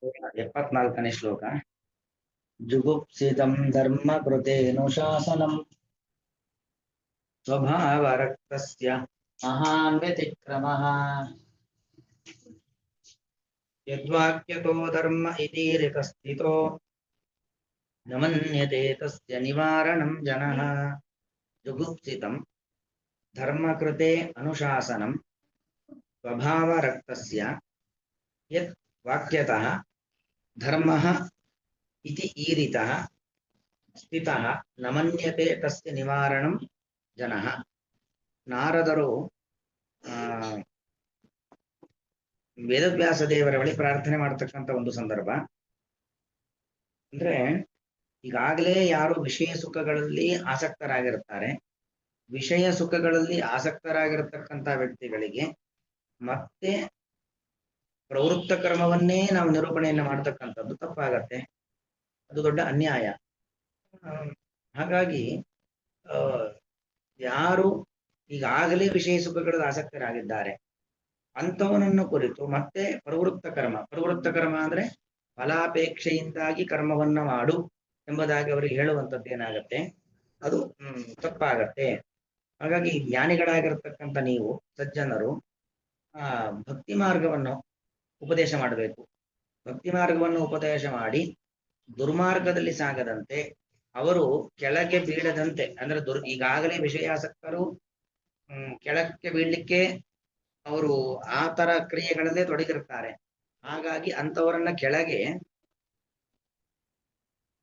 74ನೇ ಶ್ಲೋಕ. ಜುಗುಪ್ಸಿತಂ ಧರ್ಮ ಕೃತೇನುಶಾಸನಂ ಸ್ವಭಾವರಕ್ತಸ್ಯ ಮಹಾನ್ ವ್ಯತಿಕ್ರಮಃ ಯದ್ವಾಕ್ಯತೋ ಧರ್ಮ ಇತೀರಿತಸ್ಥಿತೋ ನ ಮನ್ಯತೆ ತಸ್ಯ ನಿವಾರಣಂ ಜನಃ. ಜುಗುಪ್ಸಿತಂ ಧರ್ಮ ಕೃತೆ ಅನುಶಾಸನಂ ಸ್ವಭಾವರಕ್ತಸ್ಯ ಯತ್ ವಾಕ್ಯತಃ ಧರ್ಮಃ ಇತಿ ಈರಿತಃ ಸ್ಥಿತಃ ನ ಮನ್ಯತೆ ತಸ್ಯ ನಿವಾರಣಂ ಜನಃ. ನಾರದರು ವೇದವ್ಯಾಸ ದೇವರ ಬಳಿ ಪ್ರಾರ್ಥನೆ ಮಾಡತಕ್ಕಂಥ ಒಂದು ಸಂದರ್ಭ. ಅಂದ್ರೆ ಈಗಾಗಲೇ ಯಾರು ವಿಷಯ ಸುಖಗಳಲ್ಲಿ ಆಸಕ್ತರಾಗಿರ್ತಾರೆ, ವಿಷಯ ಸುಖಗಳಲ್ಲಿ ಆಸಕ್ತರಾಗಿರತಕ್ಕಂಥ ವ್ಯಕ್ತಿಗಳಿಗೆ ಮತ್ತೆ ಪ್ರವೃತ್ತ ಕರ್ಮವನ್ನೇ ನಾವು ನಿರೂಪಣೆಯನ್ನು ಮಾಡತಕ್ಕಂಥದ್ದು ತಪ್ಪಾಗತ್ತೆ, ಅದು ದೊಡ್ಡ ಅನ್ಯಾಯ. ಹಾಗಾಗಿ ಯಾರು ಈಗಾಗಲೇ ವಿಷಯ ಸುಖಗಳಲ್ಲಿ ಆಸಕ್ತರಾಗಿದ್ದಾರೆ ಅಂಥವನನ್ನು ಕುರಿತು ಮತ್ತೆ ಪ್ರವೃತ್ತ ಕರ್ಮ ಅಂದ್ರೆ ಫಲಾಪೇಕ್ಷೆಯಿಂದಾಗಿ ಕರ್ಮವನ್ನ ಮಾಡು ಎಂಬುದಾಗಿ ಅವರಿಗೆ ಹೇಳುವಂಥದ್ದು ಏನಾಗತ್ತೆ, ಅದು ತಪ್ಪಾಗತ್ತೆ. ಹಾಗಾಗಿ ಜ್ಞಾನಿಗಳಾಗಿರ್ತಕ್ಕಂಥ ನೀವು ಸಜ್ಜನರು ಭಕ್ತಿ ಮಾರ್ಗವನ್ನು ಉಪದೇಶ ಮಾಡಬೇಕು. ಭಕ್ತಿ ಮಾರ್ಗವನ್ನು ಉಪದೇಶ ಮಾಡಿ ದುರ್ಮಾರ್ಗದಲ್ಲಿ ಸಾಗದಂತೆ, ಅವರು ಕೆಳಗೆ ಬೀಳದಂತೆ, ಅಂದ್ರೆ ಈಗಾಗಲೇ ವಿಷಯಾಸಕ್ತರು ಕೆಳಕ್ಕೆ ಬೀಳಲಿಕ್ಕೆ ಅವರು ಆ ತರ ಕ್ರಿಯೆಗಳಲ್ಲೇ ತೊಡಗಿರ್ತಾರೆ. ಹಾಗಾಗಿ ಅಂಥವರನ್ನ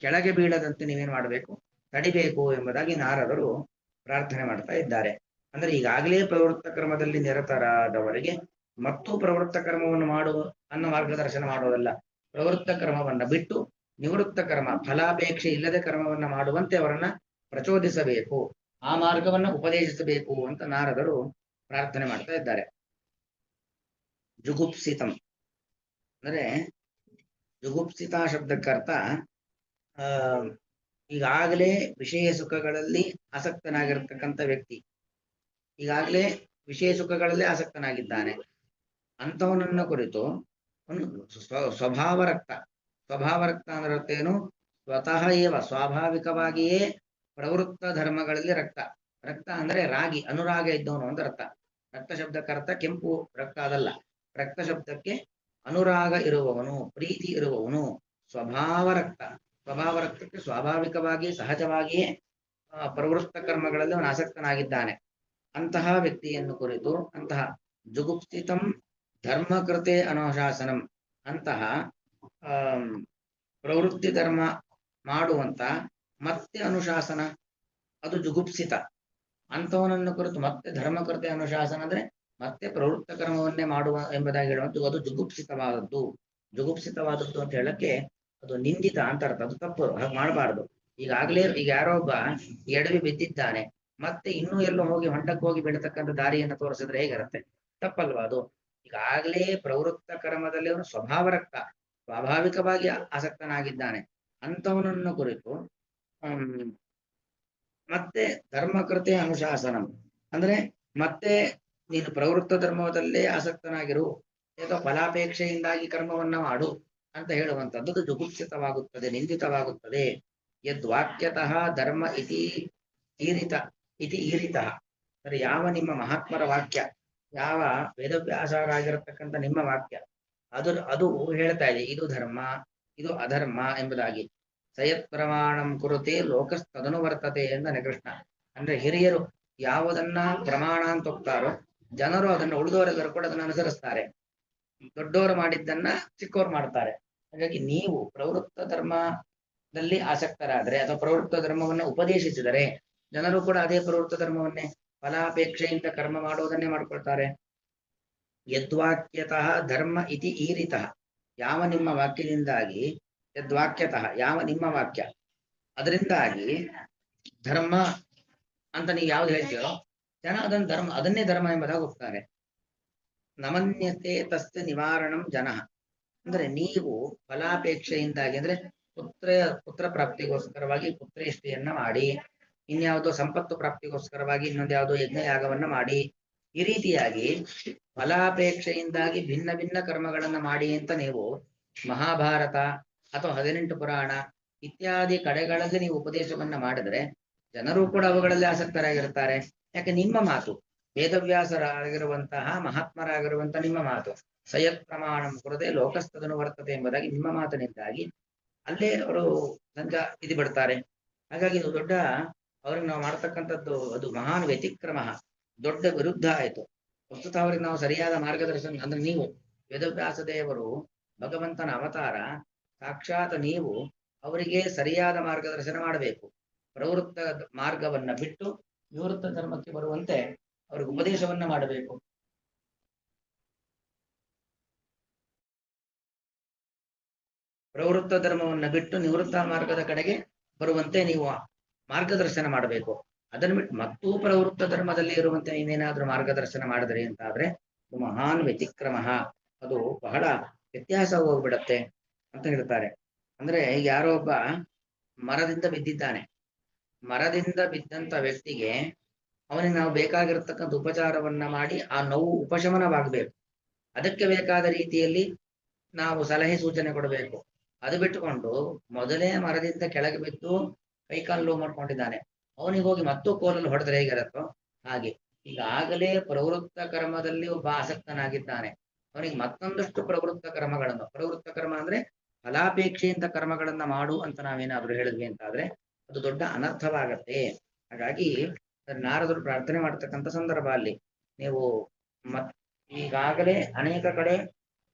ಕೆಳಗೆ ಬೀಳದಂತೆ ನೀವೇನ್ ಮಾಡಬೇಕು, ತಡಿಬೇಕು ಎಂಬುದಾಗಿ ನಾರದರು ಪ್ರಾರ್ಥನೆ ಮಾಡ್ತಾ ಇದ್ದಾರೆ. ಅಂದ್ರೆ ಈಗಾಗಲೇ ಪ್ರವೃತ್ತ ಕರ್ಮದಲ್ಲಿ ನಿರತರಾದವರಿಗೆ ಮತ್ತು ಪ್ರವೃತ್ತ ಕರ್ಮವನ್ನು ಮಾಡುವ ಅನ್ನೋ ಮಾರ್ಗದರ್ಶನ ಮಾಡೋದಲ್ಲ, ಪ್ರವೃತ್ತ ಕರ್ಮವನ್ನ ಬಿಟ್ಟು ನಿವೃತ್ತ ಕರ್ಮ ಫಲಾಪೇಕ್ಷೆ ಇಲ್ಲದೆ ಕರ್ಮವನ್ನ ಮಾಡುವಂತೆ ಅವರನ್ನ ಪ್ರಚೋದಿಸಬೇಕು, ಆ ಮಾರ್ಗವನ್ನ ಉಪದೇಶಿಸಬೇಕು ಅಂತ ನಾರದರು ಪ್ರಾರ್ಥನೆ ಮಾಡ್ತಾ ಇದ್ದಾರೆ. ಜುಗುಪ್ಸಿತಂ ಅಂದ್ರೆ ಜುಗುಪ್ಸಿತ ಶಬ್ದಕ್ಕರ್ಥ ಈಗಾಗಲೇ ವಿಷಯ ಸುಖಗಳಲ್ಲಿ ಆಸಕ್ತನಾಗಿರ್ತಕ್ಕಂಥ ವ್ಯಕ್ತಿ, ಈಗಾಗಲೇ ವಿಷಯ ಸುಖಗಳಲ್ಲಿ ಆಸಕ್ತನಾಗಿದ್ದಾನೆ, ಅಂಥವನನ್ನ ಕುರಿತು ಒಂದು ಸ್ವಭಾವರಕ್ತ ಅಂದ್ರತ್ತೇನು, ಸ್ವತಃ ಸ್ವಾಭಾವಿಕವಾಗಿಯೇ ಪ್ರವೃತ್ತ ಧರ್ಮಗಳಲ್ಲಿ ರಕ್ತ ಅಂದ್ರೆ ರಾಗಿ, ಅನುರಾಗ ಇದ್ದವನು ಅಂತ ಅರ್ಥ. ರಕ್ತ ಶಬ್ದಕ್ಕರ್ಥ ಕೆಂಪು ರಕ್ತ ಅದಲ್ಲ, ರಕ್ತ ಶಬ್ದಕ್ಕೆ ಅನುರಾಗ ಇರುವವನು, ಪ್ರೀತಿ ಇರುವವನು. ಸ್ವಭಾವರಕ್ತಕ್ಕೆ ಸ್ವಾಭಾವಿಕವಾಗಿ ಸಹಜವಾಗಿಯೇ ಪ್ರವೃತ್ತ ಕರ್ಮಗಳಲ್ಲಿ ಅವನು ಆಸಕ್ತನಾಗಿದ್ದಾನೆ. ಅಂತಹ ವ್ಯಕ್ತಿಯನ್ನು ಕುರಿತು ಅಂತಹ ಜುಗುಪ್ಸಿತಂ ಧರ್ಮಕೃತೆ ಅನುಶಾಸನಂ, ಅಂತಹ ಪ್ರವೃತ್ತಿ ಧರ್ಮ ಮಾಡುವಂತ ಮತ್ತೆ ಅನುಶಾಸನ, ಅದು ಜುಗುಪ್ಸಿತ. ಅಂಥವನನ್ನು ಕುರಿತು ಮತ್ತೆ ಧರ್ಮಕೃತೆ ಅನುಶಾಸನ ಅಂದ್ರೆ ಮತ್ತೆ ಪ್ರವೃತ್ತ ಕರ್ಮವನ್ನೇ ಮಾಡುವ ಎಂಬುದಾಗಿ ಹೇಳುವಂತ ಅದು ಜುಗುಪ್ಸಿತವಾದದ್ದು ಅಂತ ಹೇಳಕ್ಕೆ ಅದು ನಿಂದಿತ ಅಂತ ಅರ್ಥ, ಅದು ತಪ್ಪು, ಹಾಗೆ ಮಾಡಬಾರ್ದು. ಈಗ ಯಾರೋ ಒಬ್ಬ ಎಡವಿ ಬಿದ್ದಿದ್ದಾನೆ, ಮತ್ತೆ ಇನ್ನೂ ಎಲ್ಲೋ ಹೋಗಿ ಹೊಂಡಕ್ಕೆ ಹೋಗಿ ಬೀಳತಕ್ಕಂಥ ದಾರಿಯನ್ನು ತೋರಿಸಿದ್ರೆ ಹೇಗಿರುತ್ತೆ, ತಪ್ಪಲ್ವಾ ಅದು? ಈಗಾಗಲೇ ಪ್ರವೃತ್ತ ಕರ್ಮದಲ್ಲಿ ಅವನು ಸ್ವಾಭಾವಿಕವಾಗಿ ಆಸಕ್ತನಾಗಿದ್ದಾನೆ, ಅಂಥವನನ್ನು ಕುರಿತು ಮತ್ತೆ ಧರ್ಮಕೃತೆ ಅನುಶಾಸನಂ ಅಂದ್ರೆ ಮತ್ತೆ ನೀನು ಪ್ರವೃತ್ತ ಧರ್ಮದಲ್ಲೇ ಆಸಕ್ತನಾಗಿರು, ಅಥವಾ ಫಲಾಪೇಕ್ಷೆಯಿಂದಾಗಿ ಕರ್ಮವನ್ನ ಮಾಡು ಅಂತ ಹೇಳುವಂಥದ್ದು ಜುಗುಪ್ಸಿತವಾಗುತ್ತದೆ, ನಿಂದಿತವಾಗುತ್ತದೆ. ಯದ್ವಾಕ್ಯತಃ ಧರ್ಮ ಇತಿ ಈರಿತಃ ಅಂದ್ರೆ ಯಾವ ನಿಮ್ಮ ಮಹಾತ್ಮರ ವಾಕ್ಯ, ಯಾವ ವೇದವ್ಯಾಸರಾಗಿರತಕ್ಕಂಥ ನಿಮ್ಮ ವಾಕ್ಯ ಅದು ಹೇಳ್ತಾ ಇದೆ ಇದು ಧರ್ಮ ಇದು ಅಧರ್ಮ ಎಂಬುದಾಗಿ. ಸಯತ್ ಪ್ರಮಾಣಂ ಕುರುತೆ ಲೋಕಸ್ತದನು ವರ್ತತೆ ಎಂದನೆ ಕೃಷ್ಣ. ಅಂದ್ರೆ ಹಿರಿಯರು ಯಾವುದನ್ನ ಪ್ರಮಾಣ ಅಂತ ಹೋಗ್ತಾರೋ ಜನರು ಅದನ್ನ ಉಳಿದವರೆಲ್ಲರೂ ಕೂಡ ಅದನ್ನು ಅನುಸರಿಸ್ತಾರೆ, ದೊಡ್ಡವರು ಮಾಡಿದ್ದನ್ನ ಚಿಕ್ಕವರು ಮಾಡ್ತಾರೆ. ಹಾಗಾಗಿ ನೀವು ಪ್ರವೃತ್ತ ಧರ್ಮದಲ್ಲಿ ಆಸಕ್ತರಾದರೆ ಅಥವಾ ಪ್ರವೃತ್ತ ಧರ್ಮವನ್ನು ಉಪದೇಶಿಸಿದರೆ ಜನರು ಕೂಡ ಅದೇ ಪ್ರವೃತ್ತ ಧರ್ಮವನ್ನೇ ಫಲಾಪೇಕ್ಷೆಯಿಂದ ಕರ್ಮ ಮಾಡೋದನ್ನೇ ಮಾಡ್ಕೊಳ್ತಾರೆ. ಯದ್ವಾಕ್ಯತಃ ಧರ್ಮ ಇತಿ ಈರಿತಃ, ಯಾವ ನಿಮ್ಮ ವಾಕ್ಯದಿಂದಾಗಿ, ಯದ್ವಾಕ್ಯತಃ ಯಾವ ನಿಮ್ಮ ವಾಕ್ಯ ಅದರಿಂದಾಗಿ ಧರ್ಮ ಅಂತ ನೀವು ಯಾವ್ದು ಹೇಳ್ತೀರೋ ಜನ ಅದನ್ನೇ ಧರ್ಮ ಎಂಬುದಾಗಿ ಹೋಗ್ತಾರೆ. ನಮನ್ಯತೆ ತಸ್ಯ ನಿವಾರಣಂ ಜನ ಅಂದ್ರೆ ನೀವು ಫಲಾಪೇಕ್ಷೆಯಿಂದಾಗಿ ಅಂದ್ರೆ ಪುತ್ರ ಪ್ರಾಪ್ತಿಗೋಸ್ಕರವಾಗಿ ಪುತ್ರೇಷ್ಟಿಯನ್ನ ಮಾಡಿ, ಇನ್ಯಾವುದೋ ಸಂಪತ್ತು ಪ್ರಾಪ್ತಿಗೋಸ್ಕರವಾಗಿ ಇನ್ನೊಂದು ಯಾವುದೋ ಯಜ್ಞಯಾಗವನ್ನ ಮಾಡಿ, ಈ ರೀತಿಯಾಗಿ ಫಲಾಪೇಕ್ಷೆಯಿಂದಾಗಿ ಭಿನ್ನ ಭಿನ್ನ ಕರ್ಮಗಳನ್ನ ಮಾಡಿ ಅಂತ ನೀವು ಮಹಾಭಾರತ ಅಥವಾ 18 ಪುರಾಣ ಇತ್ಯಾದಿ ಕಡೆಗಳಲ್ಲಿ ನೀವು ಉಪದೇಶವನ್ನ ಮಾಡಿದ್ರೆ ಜನರು ಕೂಡ ಅವುಗಳಲ್ಲಿ ಆಸಕ್ತರಾಗಿರ್ತಾರೆ. ಯಾಕೆ ನಿಮ್ಮ ಮಾತು ವೇದವ್ಯಾಸರಾಗಿರುವಂತಹ ಮಹಾತ್ಮರಾಗಿರುವಂತಹ ನಿಮ್ಮ ಮಾತು ಸಯತ್ ಪ್ರಮಾಣಂ ಕುರದೆ ಲೋಕಸ್ತದನು ವರ್ತತೆ ಎಂಬುದಾಗಿ ನಿಮ್ಮ ಮಾತಿನಿಂದಾಗಿ ಅಲ್ಲೇ ಅವರು ಸಂಜ ಇದು ಬಿಡ್ತಾರೆ. ಹಾಗಾಗಿ ಇದು ದೊಡ್ಡ ಅವ್ರಿಗೆ ನಾವು ಮಾಡ್ತಕ್ಕಂಥದ್ದು ಅದು ಮಹಾನ್ ವ್ಯತಿಕ್ರಮ, ದೊಡ್ಡ ವಿರುದ್ಧ ಆಯಿತು. ವಸ್ತುತಃ ಅವ್ರಿಗೆ ನಾವು ಸರಿಯಾದ ಮಾರ್ಗದರ್ಶನ ಅಂದ್ರೆ ನೀವು ವೇದವ್ಯಾಸ ದೇವರು ಭಗವಂತನ ಅವತಾರ, ಸಾಕ್ಷಾತ್ ನೀವು ಅವರಿಗೆ ಸರಿಯಾದ ಮಾರ್ಗದರ್ಶನ ಮಾಡಬೇಕು. ಪ್ರವೃತ್ತ ಮಾರ್ಗವನ್ನ ಬಿಟ್ಟು ನಿವೃತ್ತ ಧರ್ಮಕ್ಕೆ ಬರುವಂತೆ ಅವ್ರಿಗೆ ಉಪದೇಶವನ್ನ ಮಾಡಬೇಕು. ಪ್ರವೃತ್ತ ಧರ್ಮವನ್ನ ಬಿಟ್ಟು ನಿವೃತ್ತ ಮಾರ್ಗದ ಕಡೆಗೆ ಬರುವಂತೆ ನೀವು ಮಾರ್ಗದರ್ಶನ ಮಾಡಬೇಕು. ಅದನ್ನು ಬಿಟ್ಟು ಮತ್ತೂ ಪ್ರವೃತ್ತ ಧರ್ಮದಲ್ಲಿ ಇರುವಂತೆ ನೀವೇನಾದ್ರೂ ಮಾರ್ಗದರ್ಶನ ಮಾಡಿದ್ರಿ ಅಂತಾದ್ರೆ ಮಹಾನ್ ವ್ಯತಿಕ್ರಮ, ಅದು ಬಹಳ ವ್ಯತ್ಯಾಸ ಹೋಗ್ಬಿಡತ್ತೆ ಅಂತ ಹೇಳ್ತಾರೆ. ಅಂದ್ರೆ ಯಾರೋ ಒಬ್ಬ ಮರದಿಂದ ಬಿದ್ದಿದ್ದಾನೆ. ಮರದಿಂದ ಬಿದ್ದಂತ ವ್ಯಕ್ತಿಗೆ ಅವನಿಗೆ ನಾವು ಬೇಕಾಗಿರತಕ್ಕಂಥ ಉಪಚಾರವನ್ನ ಮಾಡಿ ಆ ನೋವು ಉಪಶಮನವಾಗಬೇಕು. ಅದಕ್ಕೆ ಬೇಕಾದ ರೀತಿಯಲ್ಲಿ ನಾವು ಸಲಹೆ ಸೂಚನೆ ಕೊಡಬೇಕು. ಅದು ಬಿಟ್ಟುಕೊಂಡು ಮೊದಲೇ ಮರದಿಂದ ಕೆಳಗೆ ಬಿದ್ದು ಕೈಕಾಲು ನೋವು ಮಾಡ್ಕೊಂಡಿದ್ದಾನೆ, ಅವನಿಗೆ ಹೋಗಿ ಮತ್ತೂ ಕೋಲಲ್ಲಿ ಹೊಡೆದ್ರೆ ಹೇಗಿರತ್ತೋ ಹಾಗೆ. ಈಗಾಗಲೇ ಪ್ರವೃತ್ತ ಕರ್ಮದಲ್ಲಿ ಒಬ್ಬ ಆಸಕ್ತನಾಗಿದ್ದಾನೆ, ಅವನಿಗೆ ಮತ್ತೊಂದಷ್ಟು ಪ್ರವೃತ್ತ ಕರ್ಮ ಅಂದ್ರೆ ಫಲಾಪೇಕ್ಷೆಯಿಂದ ಕರ್ಮಗಳನ್ನ ಮಾಡು ಅಂತ ನಾವೇನಾದ್ರೂ ಹೇಳಿದ್ವಿ ಅಂತಾದ್ರೆ ಅದು ದೊಡ್ಡ ಅನರ್ಥವಾಗತ್ತೆ. ಹಾಗಾಗಿ ನಾರದರು ಪ್ರಾರ್ಥನೆ ಮಾಡ್ತಕ್ಕಂಥ ಸಂದರ್ಭ ಅಲ್ಲಿ ನೀವು ಈಗಾಗಲೇ ಅನೇಕ ಕಡೆ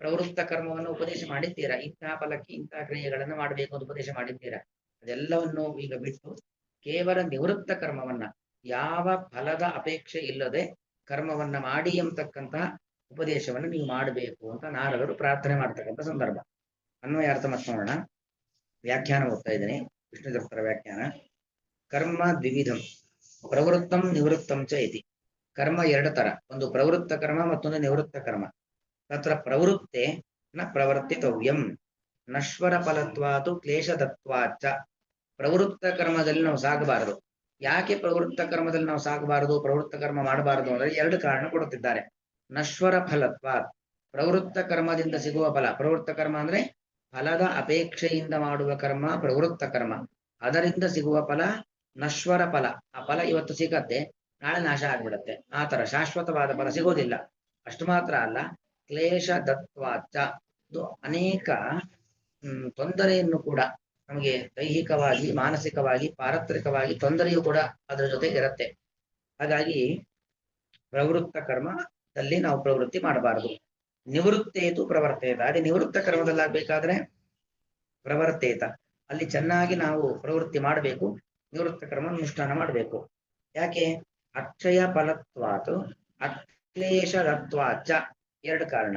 ಪ್ರವೃತ್ತ ಕರ್ಮವನ್ನು ಉಪದೇಶ ಮಾಡಿದ್ದೀರಾ, ಇಂತಹ ಫಲಕ್ಕೆ ಇಂತಹ ಕ್ರಿಯೆಗಳನ್ನು ಮಾಡಬೇಕು ಅಂತ ಉಪದೇಶ ಮಾಡಿದ್ದೀರಾ. ಅದೆಲ್ಲವನ್ನು ಈಗ ಬಿಟ್ಟು ಕೇವಲ ನಿವೃತ್ತ ಕರ್ಮವನ್ನ, ಯಾವ ಫಲದ ಅಪೇಕ್ಷೆ ಇಲ್ಲದೆ ಕರ್ಮವನ್ನ ಮಾಡಿ ಎಂಬತಕ್ಕಂತಹ ಉಪದೇಶವನ್ನು ನೀವು ಮಾಡಬೇಕು ಅಂತ ನಾರದರು ಪ್ರಾರ್ಥನೆ ಮಾಡ್ತಕ್ಕಂಥ ಸಂದರ್ಭ. ಅನ್ವಯಾರ್ಥ ಮತ್ತೆ ನೋಡೋಣ. ವ್ಯಾಖ್ಯಾನ ಓದ್ತಾ ಇದ್ದೀನಿ, ವಿಷ್ಣುದತ್ತರ ವ್ಯಾಖ್ಯಾನ. ಕರ್ಮ ದ್ವಿವಿಧಂ ಪ್ರವೃತ್ತಂ ನಿವೃತ್ತಂ ಚ ಇತಿ. ಕರ್ಮ ಎರಡು ತರ, ಒಂದು ಪ್ರವೃತ್ತ ಕರ್ಮ ಮತ್ತೊಂದು ನಿವೃತ್ತ ಕರ್ಮ. ತತ್ರ ಪ್ರವೃತ್ತೆ ನ ಪ್ರವರ್ತಿತವ್ಯಂ ನಶ್ವರ ಫಲತ್ವಾತು ಕ್ಲೇಶದತ್ವಾಚ. ಪ್ರವೃತ್ತ ಕರ್ಮದಲ್ಲಿ ನಾವು ಸಾಗಬಾರದು. ಯಾಕೆ ಪ್ರವೃತ್ತ ಕರ್ಮದಲ್ಲಿ ನಾವು ಸಾಗಬಾರದು, ಪ್ರವೃತ್ತ ಕರ್ಮ ಮಾಡಬಾರದು ಅಂದ್ರೆ ಎರಡು ಕಾರಣ ಕೊಡುತ್ತಿದ್ದಾರೆ. ನಶ್ವರ ಫಲತ್ವಾತ್, ಪ್ರವೃತ್ತ ಕರ್ಮದಿಂದ ಸಿಗುವ ಫಲ. ಪ್ರವೃತ್ತ ಕರ್ಮ ಅಂದ್ರೆ ಫಲದ ಅಪೇಕ್ಷೆಯಿಂದ ಮಾಡುವ ಕರ್ಮ ಪ್ರವೃತ್ತ ಕರ್ಮ. ಅದರಿಂದ ಸಿಗುವ ಫಲ ನಶ್ವರ ಫಲ. ಆ ಫಲ ಇವತ್ತು ಸಿಗತ್ತೆ, ನಾಳೆ ನಾಶ ಆಗ್ಬಿಡತ್ತೆ. ಆ ತರ ಶಾಶ್ವತವಾದ ಫಲ ಸಿಗೋದಿಲ್ಲ. ಅಷ್ಟು ಮಾತ್ರ ಅಲ್ಲ, ಕ್ಲೇಶ ದತ್ವಾಚ, ಇದು ಅನೇಕ ತೊಂದರೆಯನ್ನು ಕೂಡ ನಮಗೆ ದೈಹಿಕವಾಗಿ, ಮಾನಸಿಕವಾಗಿ, ಪಾರತ್ರಿಕವಾಗಿ ತೊಂದರೆಯೂ ಕೂಡ ಅದರ ಜೊತೆ ಇರುತ್ತೆ. ಹಾಗಾಗಿ ಪ್ರವೃತ್ತ ಕರ್ಮದಲ್ಲಿ ನಾವು ಪ್ರವೃತ್ತಿ ಮಾಡಬಾರದು. ನಿವೃತ್ತೇತು ಪ್ರವರ್ತೇತ, ಅದೇ ನಿವೃತ್ತ ಕರ್ಮದಲ್ಲಾಗಬೇಕಾದ್ರೆ ಪ್ರವರ್ತೇತ, ಅಲ್ಲಿ ಚೆನ್ನಾಗಿ ನಾವು ಪ್ರವೃತ್ತಿ ಮಾಡಬೇಕು, ನಿವೃತ್ತ ಕರ್ಮ ಅನುಷ್ಠಾನ ಮಾಡಬೇಕು. ಯಾಕೆ? ಅಕ್ಷಯ ಫಲತ್ವಾತು ಅಕ್ಲೇಶದತ್ವಾಚ. ಎರಡು ಕಾರಣ.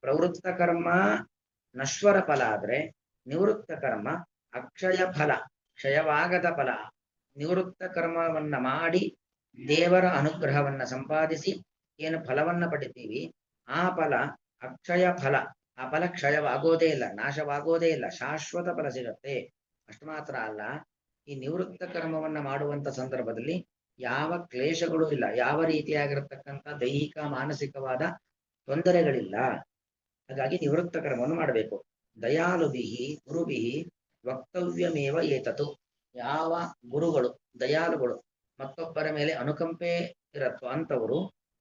ಪ್ರವೃತ್ತ ಕರ್ಮ ನಶ್ವರ ಫಲ ಆದ್ರೆ ನಿವೃತ್ತ ಕರ್ಮ ಅಕ್ಷಯ ಫಲ, ಕ್ಷಯವಾಗದ ಫಲ. ನಿವೃತ್ತ ಕರ್ಮವನ್ನ ಮಾಡಿ ದೇವರ ಅನುಗ್ರಹವನ್ನ ಸಂಪಾದಿಸಿ ಏನು ಫಲವನ್ನ ಪಡಿತೀವಿ, ಆ ಫಲ ಅಕ್ಷಯ ಫಲ. ಆ ಫಲ ಕ್ಷಯವಾಗೋದೇ ಇಲ್ಲ, ನಾಶವಾಗೋದೇ ಇಲ್ಲ, ಶಾಶ್ವತ ಫಲ ಸಿಗತ್ತೆ. ಅಷ್ಟು ಮಾತ್ರ ಅಲ್ಲ, ಈ ನಿವೃತ್ತ ಕರ್ಮವನ್ನ ಮಾಡುವಂತ ಸಂದರ್ಭದಲ್ಲಿ ಯಾವ ಕ್ಲೇಶಗಳು ಇಲ್ಲ, ಯಾವ ರೀತಿಯಾಗಿರತಕ್ಕಂಥ ದೈಹಿಕ ಮಾನಸಿಕವಾದ ತೊಂದರೆಗಳಿಲ್ಲ. ಹಾಗಾಗಿ ನಿವೃತ್ತ ಕರ್ಮವನ್ನು ಮಾಡಬೇಕು. ದಯಾಲುಬಿಹಿ ಗುರುಬಿಹಿ ವಕ್ತವ್ಯಮೇವ ಏತತು. ಯಾವ ಗುರುಗಳು ದಯಾಳುಗಳು, ಮತ್ತೊಬ್ಬರ ಮೇಲೆ ಅನುಕಂಪೆ ಇರತ್ತೋ ಅಂತವರು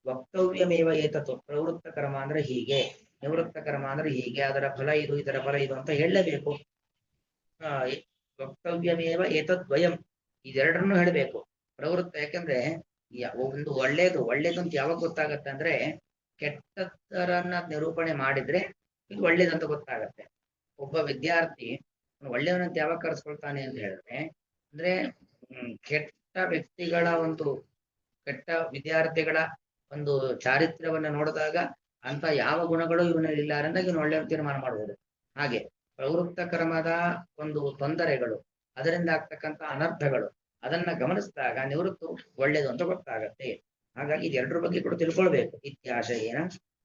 ವಕ್ತವ್ಯಮೇವ ಏತತು, ಪ್ರವೃತ್ತ ಕರ್ಮ ಅಂದ್ರೆ ಹೀಗೆ, ನಿವೃತ್ತ ಕರ್ಮ ಅಂದ್ರೆ ಹೀಗೆ, ಅದರ ಫಲ ಇದು, ಇದರ ಫಲ ಇದು ಅಂತ ಹೇಳಲೇಬೇಕು. ವಕ್ತವ್ಯಮೇವ ಏತದ್ವಯಂ, ಇದೆರಡರನ್ನು ಹೇಳಬೇಕು. ಪ್ರವೃತ್ತ, ಯಾಕಂದ್ರೆ ಒಂದು ಒಳ್ಳೇದು ಅಂತ ಯಾವಾಗ ಗೊತ್ತಾಗತ್ತೆ ಅಂದ್ರೆ ಕೆಟ್ಟದರನ್ನ ನಿರೂಪಣೆ ಮಾಡಿದ್ರೆ ಇದು ಒಳ್ಳೇದಂತ ಗೊತ್ತಾಗತ್ತೆ. ಒಬ್ಬ ವಿದ್ಯಾರ್ಥಿ ಒಳ್ಳೆಯವನಂತ ಯಾವಾಗ ಕರೆಸ್ಕೊಳ್ತಾನೆ ಅಂತ ಹೇಳಿದ್ರೆ, ಅಂದ್ರೆ ಕೆಟ್ಟ ವ್ಯಕ್ತಿಗಳ ಕೆಟ್ಟ ವಿದ್ಯಾರ್ಥಿಗಳ ಒಂದು ಚಾರಿತ್ರ್ಯವನ್ನ ನೋಡಿದಾಗ ಅಂತ ಯಾವ ಗುಣಗಳು ಇವನಲ್ಲಿ ಇಲ್ಲ ಅಂದಾಗ ಇವನು ಒಳ್ಳೆಯ ತೀರ್ಮಾನ ಮಾಡಬಹುದು. ಹಾಗೆ ಪ್ರವೃತ್ತ ಕರ್ಮದ ಒಂದು ತೊಂದರೆಗಳು, ಅದರಿಂದ ಆಗ್ತಕ್ಕಂಥ ಅನರ್ಥಗಳು, ಅದನ್ನ ಗಮನಿಸಿದಾಗ ನಿವೃತ್ತು ಒಳ್ಳೇದು ಅಂತ ಗೊತ್ತಾಗತ್ತೆ. ಹಾಗಾಗಿ ಇದೆರಡರ ಬಗ್ಗೆ ಕೂಡ ತಿಳ್ಕೊಳ್ಬೇಕು. ಇತ್ಯಾಶಯೇನ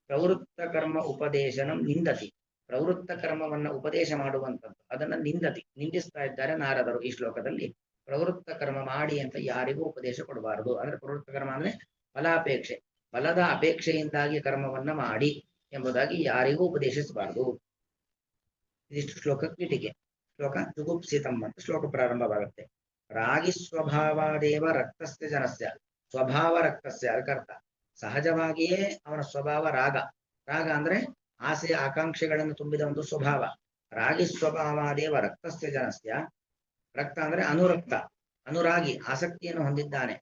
ಪ್ರವೃತ್ತ ಕರ್ಮ ಉಪದೇಶನಂ ನಿಂದತಿ. ಪ್ರವೃತ್ತ ಕರ್ಮವನ್ನ ಉಪದೇಶ ಮಾಡುವಂಥದ್ದು ಅದನ್ನ ನಿಂದಿಸ್ತಾ ಇದ್ದಾರೆ ನಾರದರು ಈ ಶ್ಲೋಕದಲ್ಲಿ. ಪ್ರವೃತ್ತ ಕರ್ಮ ಮಾಡಿ ಅಂತ ಯಾರಿಗೂ ಉಪದೇಶ ಕೊಡಬಾರದು. ಅಂದ್ರೆ ಪ್ರವೃತ್ತ ಕರ್ಮ ಅಂದ್ರೆ ಫಲಾಪೇಕ್ಷೆ, ಫಲದ ಅಪೇಕ್ಷೆಯಿಂದಾಗಿ ಕರ್ಮವನ್ನ ಮಾಡಿ ಎಂಬುದಾಗಿ ಯಾರಿಗೂ ಉಪದೇಶಿಸಬಾರದು. ಇದಿಷ್ಟು ಶ್ಲೋಕ ಪೀಠಿಕೆ. ಶ್ಲೋಕ ಜುಗುಪ್ಸಿತಂ ಅಂತ ಶ್ಲೋಕ ಪ್ರಾರಂಭವಾಗುತ್ತೆ. ರಾಗಿ ಸ್ವಭಾವಾದೇವ ರಕ್ತಸ್ಯ ಜನಸ್ಯ. ಸ್ವಭಾವ ರಕ್ತಸ್ಯ ಅದಕ್ಕರ್ಥ ಸಹಜವಾಗಿಯೇ ಅವನ ಸ್ವಭಾವ ರಾಗ. ರಾಗ ಅಂದ್ರೆ ಆಸೆ ಆಕಾಂಕ್ಷೆಗಳನ್ನು ತುಂಬಿದ ಒಂದು ಸ್ವಭಾವ. ರಾಗಿ ಸ್ವಭಾವಾದೇವ ರಕ್ತಸ್ಯ ಜನಸ್ಯ. ರಕ್ತ ಅಂದ್ರೆ ಅನುರಕ್ತ, ಅನುರಾಗಿ, ಆಸಕ್ತಿಯನ್ನು ಹೊಂದಿದ್ದಾನೆ.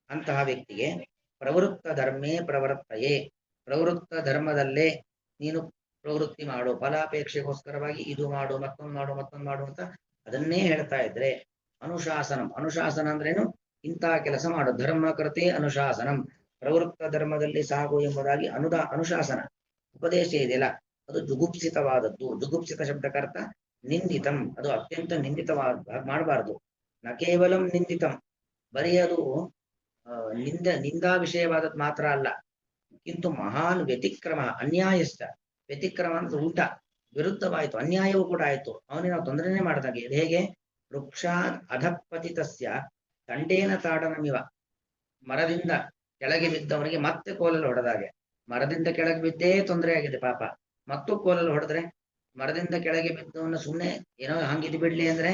ಅಂತಹ ವ್ಯಕ್ತಿಗೆ ಪ್ರವೃತ್ತ ಧರ್ಮೇ ಪ್ರವರ್ತಯೇ. ಪ್ರವೃತ್ತ ಧರ್ಮದಲ್ಲೇ ನೀನು ಪ್ರವೃತ್ತಿ ಮಾಡು. ಫಲಾಪೇಕ್ಷೆಗೋಸ್ಕರವಾಗಿ ಇದು ಮಾಡು, ಮತ್ತೊಂದು ಮಾಡು ಅಂತ ಅದನ್ನೇ ಹೇಳ್ತಾ ಇದ್ರೆ ಅನುಶಾಸನಂ. ಅನುಶಾಸನ ಅಂದ್ರೇನು? ಇಂತಹ ಕೆಲಸ ಮಾಡು. ಧರ್ಮ ಕೃತೆ ಅನುಶಾಸನಂ. ಪ್ರವೃತ್ತ ಧರ್ಮದಲ್ಲಿ ಸಾಗು ಎಂಬುದಾಗಿ ಅನುಶಾಸನ ಉಪದೇಶ ಇದೆಯಲ್ಲ, ಅದು ಜುಗುಪ್ಸಿತವಾದದ್ದು. ಜುಗುಪ್ಸಿತ ಶಬ್ದಕ್ಕರ್ಥ ನಿಂದಿತಂ. ಅದು ಅತ್ಯಂತ ನಿಂದಿತವಾದ ಮಾಡಬಾರದು. ನ ಕೇವಲಂ ನಿಂದಿತಂ, ಬರೀ ಅದು ನಿಂದಾ ವಿಷಯವಾದದ್ದು ಮಾತ್ರ ಅಲ್ಲ. ಕಿಂತು ಮಹಾನ್ ವ್ಯತಿಕ್ರಮ ಅನ್ಯಾಯಶ್ಚ. ವ್ಯತಿಕ್ರಮ ಅಂದ್ರೆ ಉಲ್ಟ, ವಿರುದ್ಧವಾಯಿತು, ಅನ್ಯಾಯವೂ ಕೂಡ ಆಯಿತು. ಅವನಿಗೆ ನಾವು ತೊಂದರೆನೇ ಮಾಡಿದಾಗೆ. ಇದು ಹೇಗೆ? ವೃಕ್ಷಾದ್ ಅಧಪತಿತಸ್ಯ ದಂಡೇನ ತಾಡನಮಿವ. ಮರದಿಂದ ಕೆಳಗೆ ಬಿದ್ದವನಿಗೆ ಮತ್ತೆ ಕೋಲಲ್ಲಿ ಹೊಡೆದಾಗೆ. ಮರದಿಂದ ಕೆಳಗೆ ಬಿದ್ದೇ ತೊಂದರೆ ಆಗಿದೆ ಪಾಪ, ಮತ್ತು ಕೋಲಲ್ಲಿ ಹೊಡೆದ್ರೆ ಮರದಿಂದ ಕೆಳಗೆ ಬಿದ್ದವನ್ನ ಸುಮ್ಮನೆ ಏನೋ ಹಂಗಿದ್ ಬಿಡ್ಲಿ ಅಂದ್ರೆ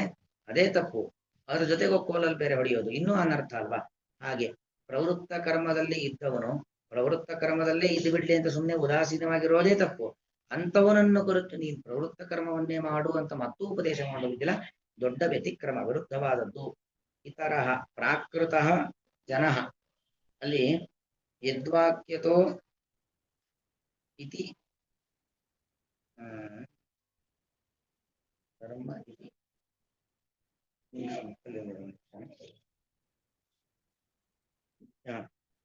ಅದೇ ತಪ್ಪು. ಅದ್ರ ಜೊತೆಗೆ ಕೋಲಲ್ಲಿ ಬೇರೆ ಹೊಡೆಯೋದು ಇನ್ನೂ ಅನರ್ಥ ಅಲ್ವಾ? ಹಾಗೆ ಪ್ರವೃತ್ತ ಕರ್ಮದಲ್ಲಿ ಇದ್ದವನು ಪ್ರವೃತ್ತ ಕರ್ಮದಲ್ಲೇ ಇದ್ದು ಬಿಡ್ಲಿ ಅಂತ ಸುಮ್ಮನೆ ಉದಾಸೀನವಾಗಿರೋದೇ ತಪ್ಪು. ಅಂಥವನನ್ನು ಕುರಿತು ನೀನು ಪ್ರವೃತ್ತ ಕರ್ಮವನ್ನೇ ಮಾಡು ಅಂತ ಮತ್ತೂ ಉಪದೇಶ ಮಾಡುವುದಿಲ್ಲ. ದೊಡ್ಡ ವ್ಯತಿಕ್ರಮ, ವಿರುದ್ಧವಾದದ್ದು. ಇತರಹ ಪ್ರಾಕೃತಃ ಜನಃ. ಅಲ್ಲಿ ಯದ್ವಾಕ್ಯತೋ ಇತಿ ಧರ್ಮ ಇತಿ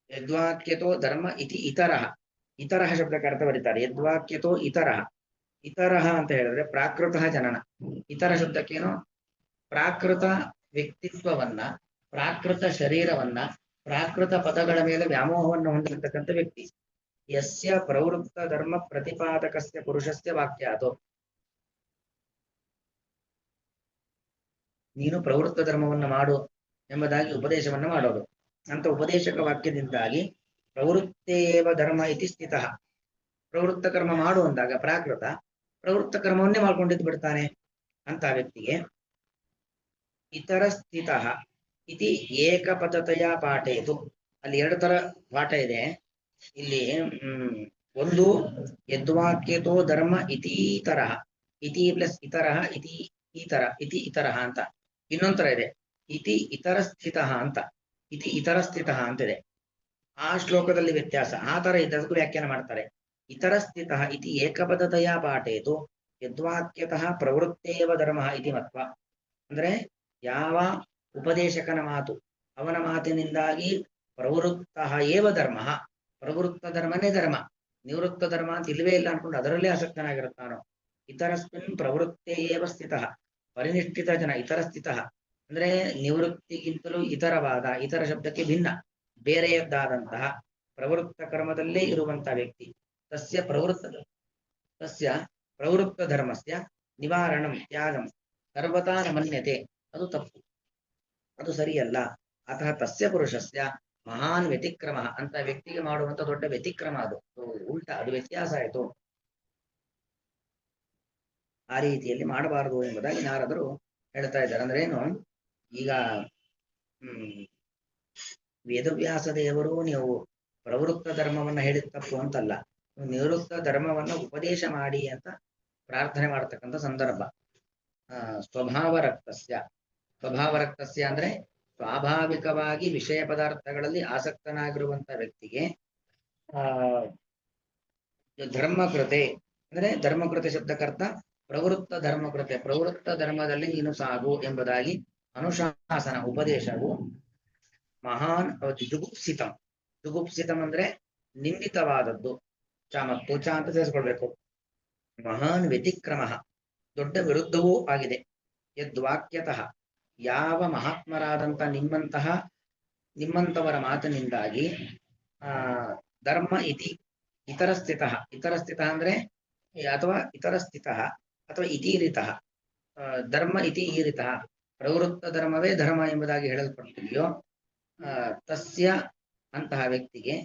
ಯದ್ವಾಕ್ಯತೋ ಧರ್ಮ ಇತಿ ಇತರಹ. ಇತರಹ ಶಬ್ದಕ್ಕೆ ಅರ್ಥ ಬರೀತಾರೆ. ಯದ್ವಾಕ್ಯತೋ ಇತರಹ. ಇತರಹ ಅಂತ ಹೇಳಿದ್ರೆ ಪ್ರಾಕೃತಃ ಜನನ. ಇತರ ಶಬ್ದಕ್ಕೇನು? ಪ್ರಾಕೃತ ವ್ಯಕ್ತಿತ್ವವನ್ನ, ಪ್ರಾಕೃತ ಶರೀರವನ್ನ, ಪ್ರಾಕೃತ ಪದಗಳ ಮೇಲೆ ವ್ಯಾಮೋಹವನ್ನು ಹೊಂದಿರತಕ್ಕಂಥ ವ್ಯಕ್ತಿ. ಯಸ್ಯ ಪ್ರವೃತ್ತ ಧರ್ಮ ಪ್ರತಿಪಾದಕಸ್ಯ ಪುರುಷಸ್ಯ ವಾಕ್ಯಾತು. ನೀನು ಪ್ರವೃತ್ತ ಧರ್ಮವನ್ನು ಮಾಡು ಎಂಬುದಾಗಿ ಉಪದೇಶವನ್ನು ಮಾಡೋದು. ಅಂತ ಉಪದೇಶಕ ವಾಕ್ಯದಿಂದಾಗಿ ಪ್ರವೃತ್ತೇವ ಧರ್ಮ ಇತಿ ಸ್ಥಿತಃ. ಪ್ರವೃತ್ತ ಕರ್ಮ ಮಾಡು ಅಂದಾಗ ಪ್ರಾಕೃತ ಪ್ರವೃತ್ತ ಕರ್ಮವನ್ನೇ ಮಾಡ್ಕೊಂಡಿದ್ದು ಬಿಡ್ತಾನೆ. ಅಂತ ವ್ಯಕ್ತಿಗೆ ಇತರ ಸ್ಥಿತಃ ಇತಿ ಏಕಪದತೆಯ ಪಾಠೇತು. ಅಲ್ಲಿ ಎರಡು ತರ ಪಾಠ ಇದೆ ಇಲ್ಲಿ. ಒಂದು ಯದ್ವಾಕ್ಯತೋ ಧರ್ಮ ಇತೀತರಃ, ಇತಿ ಪ್ಲಸ್ ಇತರಃ, ಇತಿ ಈತರ, ಇತಿ ಇತರಃ ಅಂತ. ಇನ್ನೊಂದ್ ತರ ಇದೆ ಇತಿ ಇತರ ಸ್ಥಿತಃ ಅಂತ. ಇತಿ ಇತರ ಸ್ಥಿತಃ ಅಂತಿದೆ. ಆ ಶ್ಲೋಕದಲ್ಲಿ ವ್ಯತ್ಯಾಸ. ಆ ತರ ಇದಕ್ಕೂ ವ್ಯಾಖ್ಯಾನ ಮಾಡ್ತಾರೆ. ಇತರ ಸ್ಥಿತಃ ಇತಿ ಏಕಪದತೆಯ ಪಾಠೇತು ಯದ್ವಾಕ್ಯತಃ ಪ್ರವೃತ್ತೇವ ಧರ್ಮ ಇತಿ ಮತ್ವ. ಅಂದ್ರೆ ಯಾವ ಉಪದೇಶಕನ ಮಾತು, ಅವನ ಮಾತಿನಿಂದಾಗಿ ಪ್ರವೃತ್ತ ಏವ ಧರ್ಮ, ಪ್ರವೃತ್ತ ಧರ್ಮನೇ ಧರ್ಮ, ನಿವೃತ್ತ ಧರ್ಮ ಅಂತ ಇಲ್ವೇ ಇಲ್ಲ ಅನ್ಕೊಂಡು ಅದರಲ್ಲೇ ಆಸಕ್ತನಾಗಿರುತ್ತಾನೋ. ಇತರಸ್ಮಿನ್ ಪ್ರವೃತ್ತೇ ಏವ ಸ್ಥಿತಃ. ಪರಿನಿಷ್ಠಿತ ಜನ ಇತರ ಸ್ಥಿತಃ ಅಂದ್ರೆ ನಿವೃತ್ತಿಗಿಂತಲೂ ಇತರವಾದ, ಇತರ ಶಬ್ದಕ್ಕೆ ಭಿನ್ನ, ಬೇರೆಯದ್ದಾದಂತಹ ಪ್ರವೃತ್ತ ಕರ್ಮದಲ್ಲೇ ಇರುವಂತಹ ವ್ಯಕ್ತಿ. ತಸ್ಯ ಪ್ರವೃತ್ತ ಧರ್ಮಸ್ಯ ನಿವಾರಣಂ ತ್ಯಾಗಂ ಸರ್ವತಾ ನ ಮನ್ಯತೆ. ಅದು ತಪ್ಪು, ಅದು ಸರಿಯಲ್ಲ. ಅತಃ ತಸ್ಯ ಪುರುಷಸ್ಯ ಮಹಾನ್ ವ್ಯತಿಕ್ರಮ. ಅಂತ ವ್ಯಕ್ತಿಗೆ ಮಾಡುವಂತ ದೊಡ್ಡ ವ್ಯತಿಕ್ರಮ ಅದು ಉಲ್ಟ, ಅದು ವ್ಯತ್ಯಾಸ ಆಯಿತು. ಆ ರೀತಿಯಲ್ಲಿ ಮಾಡಬಾರದು ಎಂಬುದಾಗಿ ನಾರದರು ಹೇಳ್ತಾ ಇದ್ದಾರೆ. ಅಂದ್ರೆ ಏನು? ಈಗ ವೇದವ್ಯಾಸ ದೇವರು ನೀವು ಪ್ರವೃತ್ತ ಧರ್ಮವನ್ನ ಹೇಳಿದ ತಪ್ಪು ಅಂತಲ್ಲ, ನಿವೃತ್ತ ಧರ್ಮವನ್ನ ಉಪದೇಶ ಮಾಡಿ ಅಂತ ಪ್ರಾರ್ಥನೆ ಮಾಡತಕ್ಕಂಥ ಸಂದರ್ಭ. ಸ್ವಭಾವ ರಕ್ತಸ್ಯ. ಸ್ವಭಾವ ರಕ್ತಸ್ಯ ಅಂದ್ರೆ ಸ್ವಾಭಾವಿಕವಾಗಿ ವಿಷಯ ಪದಾರ್ಥಗಳಲ್ಲಿ ಆಸಕ್ತನಾಗಿರುವಂತ ವ್ಯಕ್ತಿಗೆ ಧರ್ಮಕೃತೆ ಅಂದ್ರೆ ಧರ್ಮಕೃತೆ ಶಬ್ದಕ್ಕರ್ಥ ಪ್ರವೃತ್ತ ಧರ್ಮಕೃತೆ. ಪ್ರವೃತ್ತ ಧರ್ಮದಲ್ಲಿ ನೀನು ಸಾಗು ಎಂಬುದಾಗಿ ಅನುಶಾಸನ ಉಪದೇಶವು ಮಹಾನ್ ಜುಗುಪ್ಸಿತಂ. ಜುಗುಪ್ಸಿತಂ ಅಂದ್ರೆ ನಿಂದಿತವಾದದ್ದು. ಚ ಮತ್ತು ಚ ಅಂತ ಸೇರಿಸ್ಕೊಳ್ಬೇಕು. ಮಹಾನ್ ವ್ಯತಿಕ್ರಮ, ದೊಡ್ಡ ವಿರುದ್ಧವೂ ಆಗಿದೆ. ಯದ್ವಾಕ್ಯತಃ ಯಾವ ಮಹಾತ್ಮರಾದಂಥ ನಿಮ್ಮಂತವರ ಮಾತಿನಿಂದಾಗಿ ಧರ್ಮ ಇತಿ ಇತರ ಸ್ಥಿತಃ. ಇತರ ಸ್ಥಿತಃ ಅಂದ್ರೆ ಅಥವಾ ಇತರ ಸ್ಥಿತಃ ಅಥವಾ ಇತೀರಿತಃ. ಧರ್ಮ ಇತಿ ಈರಿತಃ, ಪ್ರವೃತ್ತ ಧರ್ಮವೇ ಧರ್ಮ ಎಂಬುದಾಗಿ ಹೇಳಲ್ಪಡ್ತಿದೆಯೋ ತಸ್ಯ ಅಂತಹ ವ್ಯಕ್ತಿಗೆ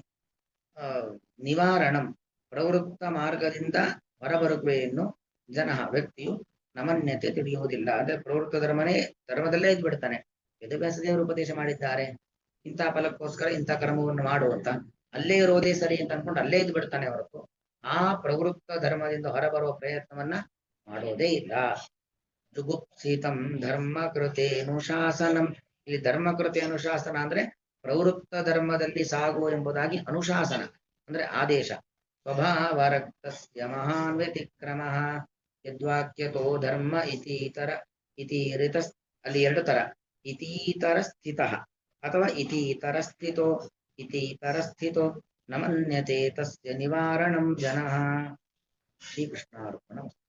ನಿವಾರಣಂ ಪ್ರವೃತ್ತ ಮಾರ್ಗದಿಂದ ಹೊರಬರುವೆಯನ್ನು ಜನ ವ್ಯಕ್ತಿಯು ನಮನ್ಯತೆ ತಿಳಿಯುವುದಿಲ್ಲ. ಅಂದ್ರೆ ಪ್ರವೃತ್ತ ಧರ್ಮದಲ್ಲೇ ಇದ್ದು ಬಿಡ್ತಾನೆ. ವೇದವ್ಯಾಸ ದೇವರು ಉಪದೇಶ ಮಾಡಿದ್ದಾರೆ ಇಂಥ ಫಲಕ್ಕೋಸ್ಕರ ಇಂಥ ಕರ್ಮವನ್ನು ಮಾಡು ಅಂತ, ಅಲ್ಲೇ ಇರೋದೇ ಸರಿ ಅಂತ ಅನ್ಕೊಂಡು ಅಲ್ಲೇ ಇದ್ದು ಬಿಡ್ತಾನೆ ಹೊರತು ಆ ಪ್ರವೃತ್ತ ಧರ್ಮದಿಂದ ಹೊರಬರುವ ಪ್ರಯತ್ನವನ್ನ ಮಾಡೋದೇ ಇಲ್ಲ. ಜುಗುಪ್ಸಿತಂ ಧರ್ಮ ಕೃತೆ ಅನುಶಾಸನಂ. ಇಲ್ಲಿ ಧರ್ಮ ಕೃತೆ ಅನುಶಾಸನ ಅಂದ್ರೆ ಪ್ರವೃತ್ತ ಧರ್ಮದಲ್ಲಿ ಸಾಗು ಎಂಬುದಾಗಿ ಅನುಶಾಸನ ಅಂದ್ರೆ ಆದೇಶ. ಸ್ವಭಾವರಕ್ತಸ್ಯ ಮಹಾನ್ ವ್ಯತಿಕ್ರಮ ಯದ್ವಾಕ್ಯತೋ ಧರ್ಮ ಇತೀತರ ಅಲ್ಲಿ ಎರಡು ತರ, ಇತೀತರ ಸ್ಥಿತ ಅಥವಾ ಇತೀತರ ಸ್ಥಿತೋ ನ ಮನ್ಯತೆ ತಸ್ಯ ನಿವಾರಣಂ ಜನಃ. ಶ್ರೀಕೃಷ್ಣಾರ್ಪಣಮಸ್ತು.